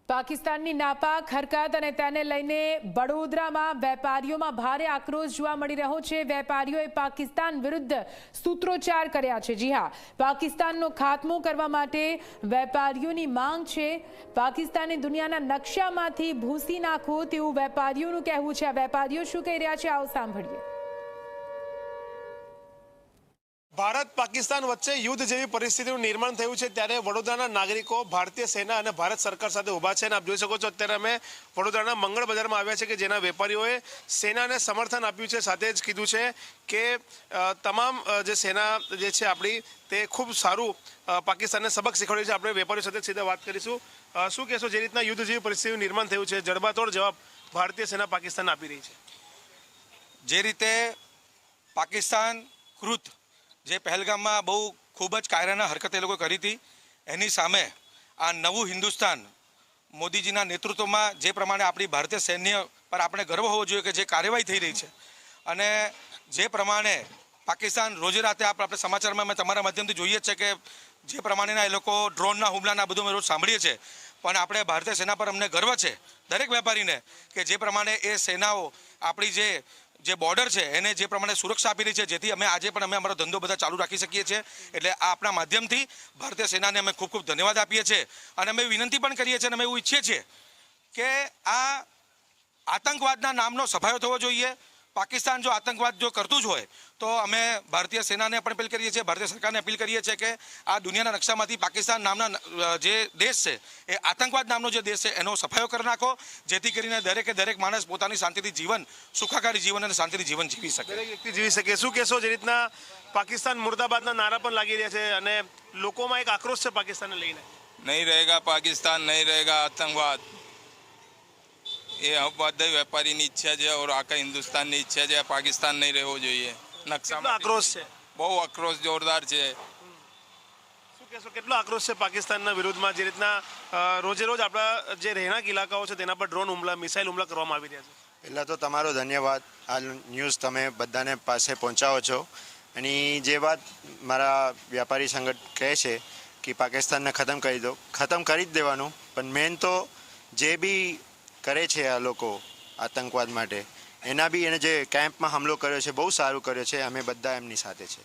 પાકિસ્તાનની નાપાક હરકત અને તેને લઈને વડોદરામાં વેપારીઓમાં ભારે આક્રોશ જોવા મળી રહ્યો છે। વેપારીઓએ પાકિસ્તાન વિરુદ્ધ સૂત્રોચ્ચાર કર્યા છે। જી હા, પાકિસ્તાનનો ખાત્મો કરવા માટે વેપારીઓની માંગ છે। પાકિસ્તાનને દુનિયાના નકશામાંથી ભૂંસી નાખો તેવું વેપારીઓનું કહેવું છે। આ વેપારીઓ શું કહી રહ્યા છે, આવો સાંભળીએ। ભારત પાકિસ્તાન વચ્ચે યુદ્ધ જેવી પરિસ્થિતિનું નિર્માણ થયું છે, ત્યારે વડોદરાના નાગરિકો ભારતીય સેના અને ભારત સરકાર સાથે ઊભા છે। આપ જોઈ શકો છો, અત્યારે અમે વડોદરાના મંગળ બજારમાં આવ્યા છે કે જેના વેપારીઓએ સેનાને સમર્થન આપ્યું છે। સાથે જ કીધું છે કે તમામ જે સેના જે છે આપણી તે ખૂબ સારું પાકિસ્તાનને સબક શીખવાડ્યું છે। આપણે વેપારીઓ સાથે સીધા વાત કરીશું। શું કહેશો, જે રીતના યુદ્ધ જેવી પરિસ્થિતિનું નિર્માણ થયું છે, જડબાતોડ જવાબ ભારતીય સેના પાકિસ્તાનને આપી રહી છે? જે રીતે પાકિસ્તાન કૃત જે પહેલગામમાં બહુ ખૂબ જ કાયરાના હરકત એ લોકો કરી હતી, એની સામે આ નવું હિન્દુસ્તાન મોદીજીના નેતૃત્વમાં જે પ્રમાણે આપણી ભારતીય સૈન્ય પર આપણે ગર્વ હોવો જોઈએ કે જે કાર્યવાહી થઈ રહી છે, અને જે પ્રમાણે પાકિસ્તાન રોજે રાતે આપણે સમાચારમાં અમે તમારા માધ્યમથી જોઈએ છે કે જે પ્રમાણેના એ લોકો ડ્રોનના હુમલાના બધું અમે રોજ સાંભળીએ છીએ, પણ આપણે ભારતીય સેના પર અમને ગર્વ છે દરેક વેપારીને કે જે પ્રમાણે એ સેનાઓ આપણી જે બોર્ડર છે એને જે પ્રમાણે સુરક્ષા આપી રહી છે, જેથી અમે આજે પણ અમે અમારો ધંધો બધા ચાલુ રાખી શકીએ છીએ। એટલે આ આપણા માધ્યમથી ભારતીય સેનાને અમે ખૂબ ખૂબ ધન્યવાદ આપીએ છીએ, અને અમે વિનંતી પણ કરીએ છીએ અને અમે એવું ઈચ્છીએ છીએ કે આ આતંકવાદના નામનો સફાયો થવો જોઈએ। પાકિસ્તાન જો આતંકવાદ જો કરતું જ હોય તો અમે ભારતીય સેનાને પણ અપીલ કરીએ છીએ, ભારતીય સરકારને અપીલ કરીએ છીએ કે આ દુનિયાના નકશામાંથી પાકિસ્તાન નામના જે દેશ છે એ આતંકવાદ નામનો જે દેશ છે એનો સફાયો કરી નાખો, જેથી કરીને દરેકે દરેક માણસ પોતાની શાંતિથી જીવન, સુખાકારી જીવન અને શાંતિથી જીવન જીવી શકે, દરેક વ્યક્તિ જીવી શકે। શું કહેશો, જે રીતના પાકિસ્તાન મુર્દાબાદના નારા પણ લાગી રહ્યા છે અને લોકોમાં એક આક્રોશ છે પાકિસ્તાનને લઈને? નહીં રહેગા પાકિસ્તાન, નહીં રહેગા આતંકવાદ, એ બધા વેપારીની ઈચ્છા છે और આખા હિન્દુસ્તાનની ઈચ્છા છે। પાકિસ્તાન નહીં રહેવો જોઈએ। નકશામાં આક્રોશ છે, બહુ આક્રોશ જોરદાર છે। શું કહેશો, કેટલો આક્રોશ છે પાકિસ્તાનના વિરુદ્ધમાં? જે રીતના રોજે રોજ આપણા જે રહેણાંક ઇલાકાઓ છે તેના પર ડ્રોન હુમલા, મિસાઇલ હુમલા કરવામાં આવી રહ્યા છે? પહેલાં તો તમારો ધન્યવાદ, આ ન્યૂઝ તમે બધાને પાસે પહોંચાવો છો। અને જે વાત મારા વ્યાપારી સંગઠન કહે છે કે પાકિસ્તાનને ખતમ કરી દો, ખતમ કરી જ દેવાનું, પણ મેન તો જે બી કરે છે આ લોકો આતંકવાદ માટે, એના બી એને જે કેમ્પમાં હુમલો કર્યો છે બહુ સારું કર્યો છે। અમે બધા એમની સાથે છે।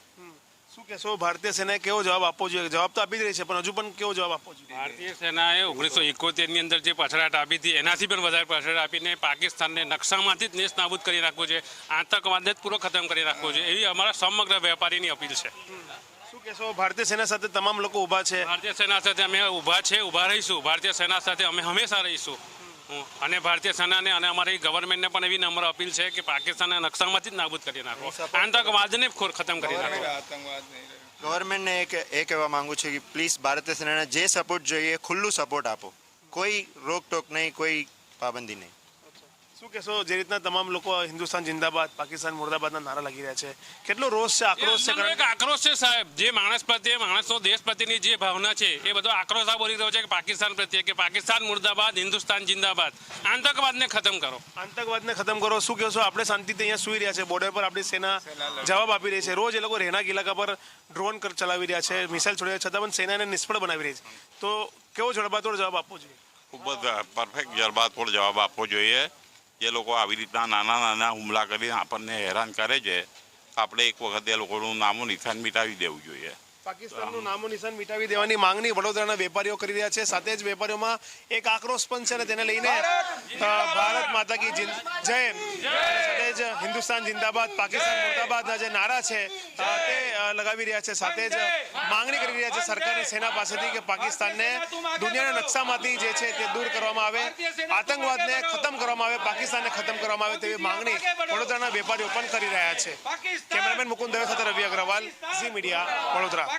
શું કહેશો, ભારતીય સેનાએ કેવો જવાબ આપવો જોઈએ? જવાબ તો આપી જ રહી છે, પણ હજુ પણ કેવો જવાબ આપવો જોઈએ? ભારતીય સેનાએ 1971ની અંદર જે પછડાટ આપી હતી એનાથી પણ વધારે પછડાટ આપીને પાકિસ્તાનને નકશામાંથી જ નેસ્ત નાબૂદ કરી નાખવું છે, આતંકવાદને જ પૂરો ખતમ કરી નાખવો છે, એવી અમારા સમગ્ર વેપારીની અપીલ છે। શું કહેશો, ભારતીય સેના સાથે તમામ લોકો ઊભા છે? ભારતીય સેના સાથે અમે ઊભા છે, ઊભા રહીશું। ભારતીય સેના સાથે અમે હંમેશા રહીશું, અને ભારતીય સેનાને અને અમારી ગવર્મેન્ટને પણ એવી નમ્ર અપીલ છે કે પાકિસ્તાનના નકશામાંથી જ નાબૂદ કરી નાખો, આતંકવાદને ખતમ કરી નાખો। ગવર્મેન્ટને એ કહેવા માંગુ છું કે પ્લીઝ ભારતીય સેનાને જે સપોર્ટ જોઈએ ખુલ્લું સપોર્ટ આપો, કોઈ રોકટોક નહીં, કોઈ પાબંદી નહીં। શું કહેશો, જે રીતના તમામ લોકો હિન્દુસ્તાન જિંદાબાદ, પાકિસ્તાન મુર્દાબાદના નારા લાગી રહ્યા છે, કેટલો રોષ છે, આક્રોશ છે? એક આક્રોશ છે સાહેબ, જે માણસ પ્રત્યે, માણસો દેશ પ્રત્યેની જે ભાવના છે એ બધો આક્રોશ આ બોલી રહ્યો છે કે પાકિસ્તાન પ્રત્યે, કે પાકિસ્તાન મુર્દાબાદ, હિન્દુસ્તાન જિંદાબાદ, આતંકવાદને ખતમ કરો, આતંકવાદને ખતમ કરો। શું કહેશો, આપણે શાંતિથી અહીંયા સુઈ રહ્યા છે, બોર્ડર પર આપણી સેના જવાબ આપી રહી છે, રોજ એ લોકો રહેણાંક ઇલાકા પર ડ્રોન ચલાવી રહ્યા છે, મિસાઇલ છોડી રહ્યા, છતાં પણ સેનાને નિષ્ફળ બનાવી રહી છે, તો કેવો જડબાતોડ જવાબ આપવો જોઈએ? ખૂબ જ પરફેક્ટ જડબાતોડ જવાબ આપવો જોઈએ। જે લોકો આવી રીતના નાના નાના હુમલા કરીને આપણને હેરાન કરે છે, આપણે એક વખત એ લોકોનું નામો નિશાન મિટાવી દેવું જોઈએ। પાકિસ્તાનનું નામો નિશાન મિટાવી દેવાની માંગણી વડોદરાના વેપારીઓ કરી રહ્યા છે। સાથે જ વેપારીઓમાં એક આક્રોશ પણ છે અને તેને લઈને ભારત માતા કી જય, સાથે જ હિન્દુસ્તાન જિંદાબાદ, પાકિસ્તાન મુર્દાબાદના જે નારા છે તે લગાવી રહ્યા છે। સાથે જ માંગણી કરી રહ્યા છે સરકારની સેના પાસેથી કે પાકિસ્તાનને દુનિયાના નકશામાંથી જે છે તે દૂર કરવામાં આવે, આતંકવાદને ખતમ કરવામાં આવે, પાકિસ્તાનને ખતમ કરવામાં આવે તેવી માંગણી વડોદરાના વેપારીઓ પણ કરી રહ્યા છે। કેમેરામેન મુકુંદ દવે સાથે રવિ અગ્રવાલ, ઝી મીડિયા, વડોદરા।